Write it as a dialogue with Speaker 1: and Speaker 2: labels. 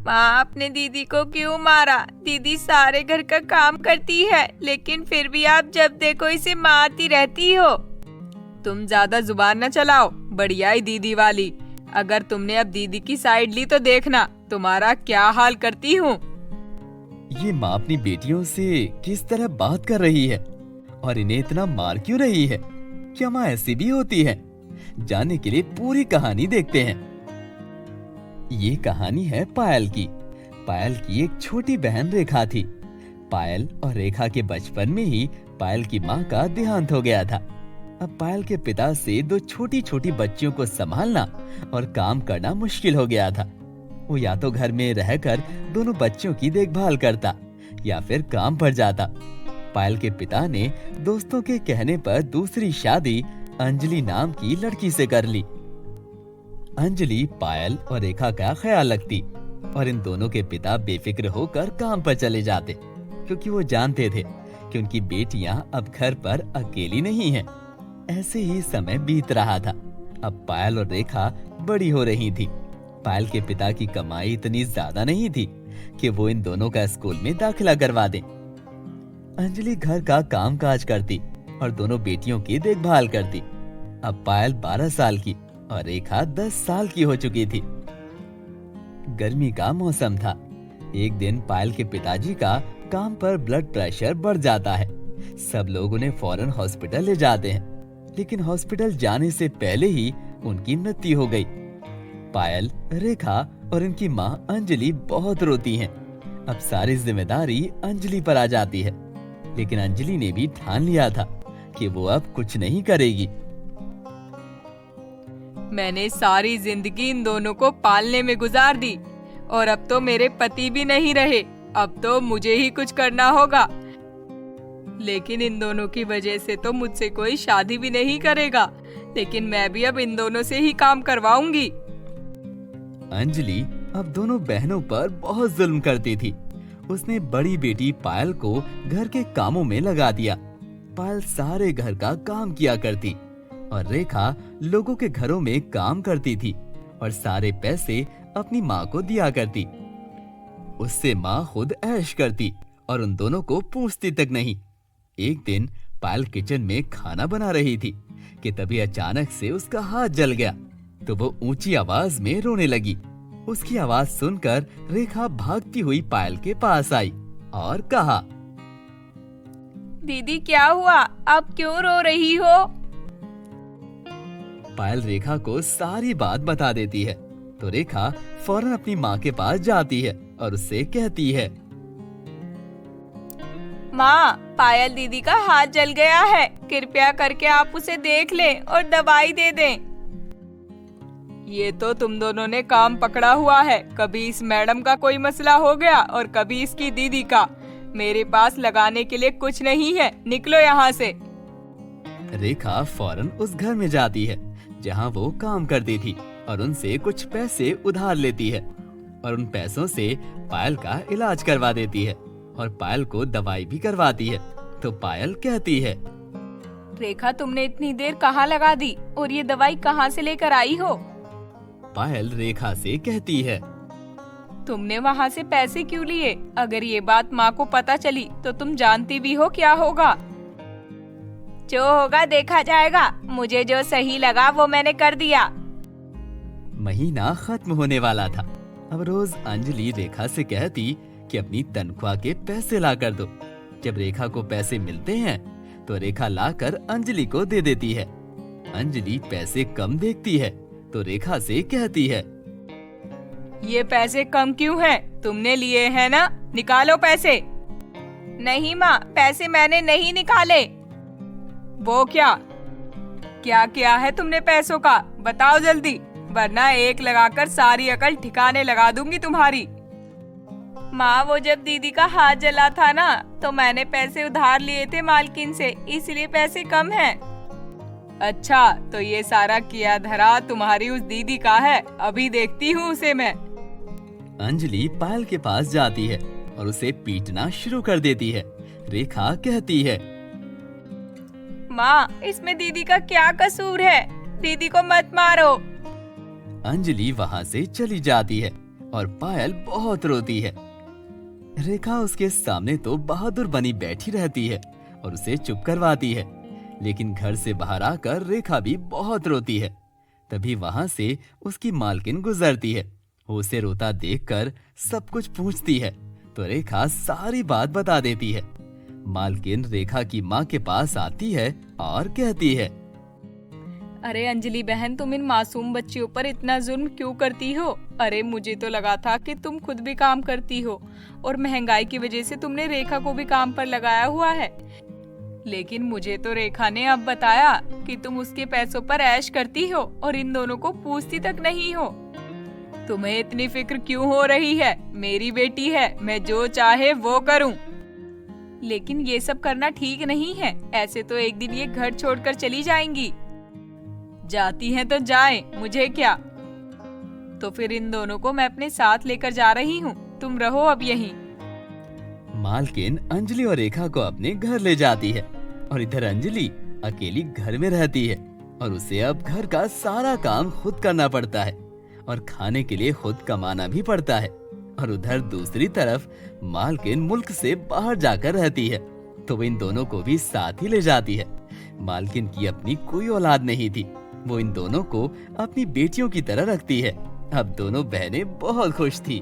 Speaker 1: माँ अपने दीदी को क्यों मारा? दीदी सारे घर का काम करती है, लेकिन फिर भी आप जब देखो इसे मारती रहती हो। तुम ज्यादा जुबान न चलाओ, बढ़िया ही दीदी वाली। अगर तुमने अब दीदी की साइड ली तो देखना तुम्हारा क्या हाल करती हूँ।
Speaker 2: ये माँ अपनी बेटियों से किस तरह बात कर रही है और इन्हें इतना मार क्यों रही है? क्या माँ ऐसी भी होती है? जानने के लिए पूरी कहानी देखते हैं। ये कहानी है पायल की। पायल की एक छोटी बहन रेखा थी। पायल और रेखा के बचपन में ही पायल की माँ का देहांत हो गया था। अब पायल के पिता से दो छोटी छोटी बच्चियों को संभालना और काम करना मुश्किल हो गया था। वो या तो घर में रहकर दोनों बच्चियों की देखभाल करता या फिर काम पर जाता। पायल के पिता ने दोस्तों के कहने पर दूसरी शादी अंजलि नाम की लड़की से कर ली। अंजलि पायल और रेखा का ख्याल रखती और इन दोनों के पिता बेफिक्र होकर काम पर चले जाते, क्योंकि वो जानते थे कि उनकी बेटियां अब घर पर अकेली नहीं हैं। ऐसे ही समय बीत रहा था। अब पायल और रेखा बड़ी हो रही थी। पायल के पिता की कमाई इतनी ज्यादा नहीं थी कि वो इन दोनों का स्कूल में दाखिला करवा दे। अंजलि घर का काम काज करती और दोनों बेटियों की देखभाल करती। अब पायल 12 साल की और रेखा 10 साल की हो चुकी थी। गर्मी का मौसम था। एक दिन पायल के पिताजी का काम पर ब्लड प्रेशर बढ़ जाता है। सब लोग उन्हें फौरन हॉस्पिटल ले जाते हैं, लेकिन हॉस्पिटल जाने से पहले ही उनकी मृत्यु हो गई। पायल, रेखा और उनकी माँ अंजलि बहुत रोती हैं। अब सारी जिम्मेदारी अंजलि पर आ जाती है, लेकिन अंजलि ने भी ठान लिया था कि वो अब कुछ नहीं करेगी।
Speaker 1: मैंने सारी जिंदगी इन दोनों को पालने में गुजार दी और अब तो मेरे पति भी नहीं रहे। अब तो मुझे ही कुछ करना होगा, लेकिन इन दोनों की वजह से तो मुझसे कोई शादी भी नहीं करेगा। लेकिन मैं भी अब इन दोनों से ही काम करवाऊंगी।
Speaker 2: अंजलि अब दोनों बहनों पर बहुत जुल्म करती थी। उसने बड़ी बेटी पायल को घर के कामों में लगा दिया। पायल सारे घर का काम किया करती और रेखा लोगों के घरों में काम करती थी और सारे पैसे अपनी माँ को दिया करती। उससे माँ खुद ऐश करती और उन दोनों को पूछती तक नहीं। एक दिन पायल किचन में खाना बना रही थी कि तभी अचानक से उसका हाथ जल गया, तो वो ऊंची आवाज में रोने लगी। उसकी आवाज सुनकर रेखा भागती हुई पायल के पास आई और कहा,
Speaker 1: दीदी क्या हुआ? अब क्यों रो रही हो?
Speaker 2: पायल रेखा को सारी बात बता देती है, तो रेखा फौरन अपनी माँ के पास जाती है और उससे कहती है,
Speaker 1: माँ, पायल दीदी का हाथ जल गया है। कृपया करके आप उसे देख लें और दवाई दे दें। ये तो तुम दोनों ने काम पकड़ा हुआ है। कभी इस मैडम का कोई मसला हो गया और कभी इसकी दीदी का। मेरे पास लगाने के लिए कुछ नहीं है, निकलो यहाँ से।
Speaker 2: रेखा फौरन उस घर में जाती है जहाँ वो काम करती थी और उनसे कुछ पैसे उधार लेती है और उन पैसों से पायल का इलाज करवा देती है और पायल को दवाई भी करवाती है। तो पायल कहती है,
Speaker 1: रेखा तुमने इतनी देर कहाँ लगा दी और ये दवाई कहाँ से लेकर आई हो?
Speaker 2: पायल रेखा से कहती है,
Speaker 1: तुमने वहाँ से पैसे क्यों लिए? अगर ये बात माँ को पता चली तो तुम जानती भी हो क्या होगा। जो होगा देखा जाएगा। मुझे जो सही लगा वो मैंने कर दिया।
Speaker 2: महीना खत्म होने वाला था। अब रोज अंजलि रेखा से कहती कि अपनी तनख्वाह के पैसे ला कर दो। जब रेखा को पैसे मिलते हैं तो रेखा लाकर अंजलि को दे देती है। अंजलि पैसे कम देखती है तो रेखा से कहती है,
Speaker 1: ये पैसे कम क्यों हैं? तुमने लिए हैं ना? निकालो पैसे। नहीं माँ, पैसे मैंने नहीं निकाले। वो क्या क्या है तुमने पैसों का? बताओ जल्दी, वरना एक लगाकर सारी अकल ठिकाने लगा दूंगी तुम्हारी। माँ, वो जब दीदी का हाथ जला था ना, तो मैंने पैसे उधार लिए थे मालकिन से, इसलिए पैसे कम हैं। अच्छा, तो ये सारा किया धरा तुम्हारी उस दीदी का है। अभी देखती हूँ उसे मैं।
Speaker 2: अंजलि पायल के पास जाती है और उसे पीटना शुरू कर देती है। रेखा कहती है,
Speaker 1: माँ, इसमें दीदी का क्या कसूर है? दीदी को मत मारो।
Speaker 2: अंजलि वहाँ से चली जाती है और पायल बहुत रोती है। रेखा उसके सामने तो बहादुर बनी बैठी रहती है और उसे चुप करवाती है, लेकिन घर से बाहर आकर रेखा भी बहुत रोती है। तभी वहां से उसकी मालकिन गुजरती है। वो उसे रोता देखकर सब कुछ पूछती है तो रेखा सारी बात बता देती है। मालकिन रेखा की माँ के पास आती है और कहती है,
Speaker 1: अरे अंजलि बहन, तुम इन मासूम बच्चियों पर इतना जुल्म क्यों करती हो? अरे मुझे तो लगा था कि तुम खुद भी काम करती हो और महंगाई की वजह से तुमने रेखा को भी काम पर लगाया हुआ है। लेकिन मुझे तो रेखा ने अब बताया कि तुम उसके पैसों पर ऐश करती हो और इन दोनों को पूछती तक नहीं हो। तुम्हें इतनी फिक्र क्यों हो रही है? मेरी बेटी है, मैं जो चाहे वो करूं। लेकिन ये सब करना ठीक नहीं है। ऐसे तो एक दिन ये घर छोड़कर चली जाएंगी। जाती हैं तो जाएं, मुझे क्या। तो फिर इन दोनों को मैं अपने साथ लेकर जा रही हूँ, तुम रहो अब यहीं।
Speaker 2: मालकिन अंजलि और रेखा को अपने घर ले जाती है और इधर अंजलि अकेली घर में रहती है और उसे अब घर का सारा काम खुद करना पड़ता है और खाने के लिए खुद कमाना भी पड़ता है। और उधर दूसरी तरफ मालकिन मुल्क से बाहर जाकर रहती है तो वो इन दोनों को भी साथ ही ले जाती है। मालकिन की अपनी कोई औलाद नहीं थी, वो इन दोनों को अपनी बेटियों की तरह रखती है। अब दोनों बहनें बहुत खुश थी।